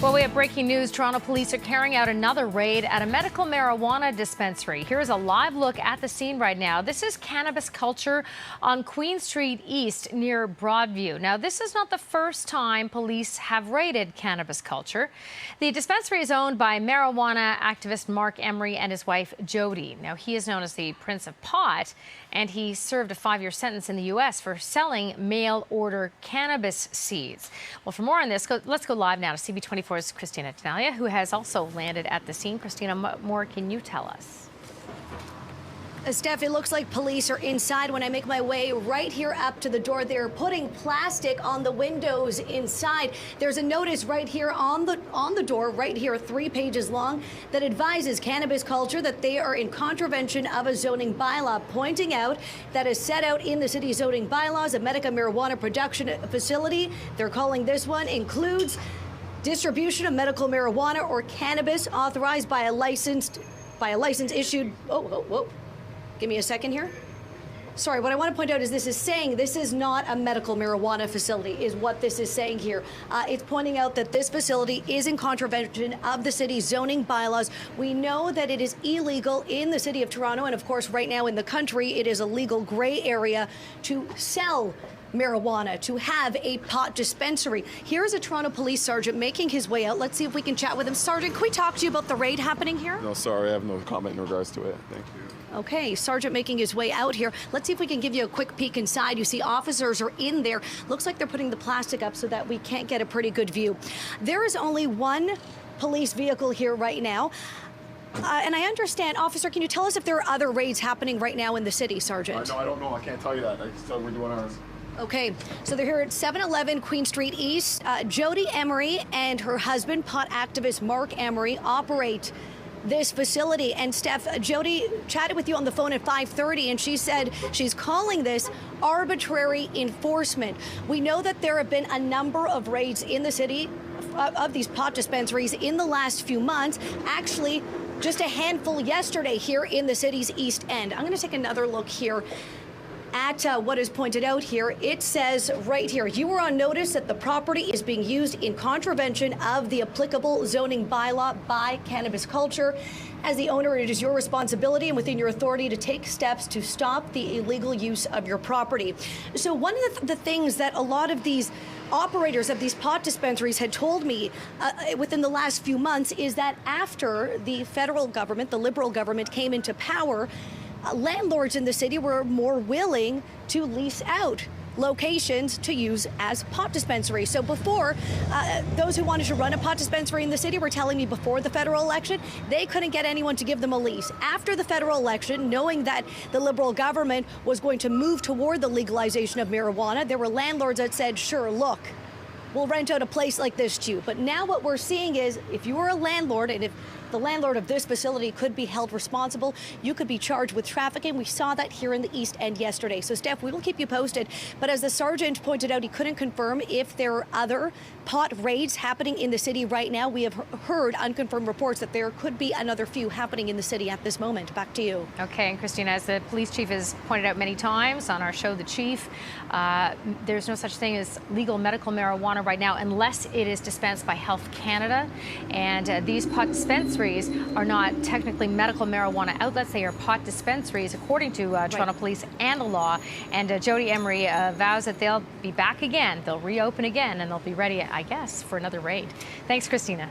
Well, we have breaking news. Toronto police are carrying out another raid at a medical marijuana dispensary. Here's a live look at the scene right now. This is Cannabis Culture on Queen Street East near Broadview. Now, this is not the first time police have raided Cannabis Culture. The dispensary is owned by marijuana activist Mark Emery and his wife Jodie. Now, he is known as the Prince of Pot, and he served a 5-year sentence in the U.S. for selling mail-order cannabis seeds. Well, for more on this, let's go live now to CP24's Christina Tenalia, who has also landed at the scene. Christina, what more can you tell us? Steph, it looks like police are inside. When I make my way right here up to the door, they're putting plastic on the windows inside. There's a notice right here on the door, right here, 3 pages long, that advises Cannabis Culture that they are in contravention of a zoning bylaw, pointing out that is set out in the city's zoning bylaws, a medical marijuana production facility. They're calling this one includes distribution of medical marijuana or cannabis authorized by a license issued. Give me a second here. Sorry, what I want to point out is this is not a medical marijuana facility, is what this is saying here. It's pointing out that this facility is in contravention of the city's zoning bylaws. We know that it is illegal in the city of Toronto, and of course, right now in the country, it is a legal gray area to sell marijuana, to have a pot dispensary. Here's a Toronto police sergeant making his way out. Let's see if we can chat with him. Sergeant, can we talk to you about the raid happening here? No, sorry, I have no comment in regards to it. Thank you. Okay, Sergeant making his way out here. Let's see if we can give you a quick peek inside. You see officers are in there. Looks like they're putting the plastic up so that we can't get a pretty good view. There is only one police vehicle here right now. And I understand, officer, can you tell us if there are other raids happening right now in the city, Sergeant? No, I don't know. I can't tell you that. I just tell we're doing ours. Okay, so they're here at 711 Queen Street East. Jodie Emery and her husband, pot activist Mark Emery, operate this facility. And Steph, Jodie chatted with you on the phone at 5:30, and she said she's calling this arbitrary enforcement. We know that there have been a number of raids in the city of these pot dispensaries in the last few months. Actually, just a handful yesterday here in the city's East End. I'm going to take another look here at what is pointed out here. It says right here, you were on notice that the property is being used in contravention of the applicable zoning bylaw by Cannabis Culture. As the owner, it is your responsibility and within your authority to take steps to stop the illegal use of your property. So one of the things that a lot of these operators of these pot dispensaries had told me within the last few months is that after the federal government, the Liberal government, came into power, landlords in the city were more willing to lease out locations to use as pot dispensaries. So before, those who wanted to run a pot dispensary in the city were telling me before the federal election, they couldn't get anyone to give them a lease. After the federal election, knowing that the Liberal government was going to move toward the legalization of marijuana, there were landlords that said, sure, look, we'll rent out a place like this to you. But now what we're seeing is if you are a landlord, and if the landlord of this facility could be held responsible, you could be charged with trafficking. We saw that here in the East End yesterday. So, Steph, we will keep you posted. But as the sergeant pointed out, he couldn't confirm if there are other pot raids happening in the city right now. We have heard unconfirmed reports that there could be another few happening in the city at this moment. Back to you. Okay, and Christina, as the police chief has pointed out many times on our show, The Chief, there's no such thing as legal medical marijuana right now unless it is dispensed by Health Canada. And these pot dispensaries are not technically medical marijuana outlets. They are pot dispensaries, according to Toronto Police and the law. And Jodie Emery vows that they'll be back again. They'll reopen again, and they'll be ready, I guess, for another raid. Thanks, Christina.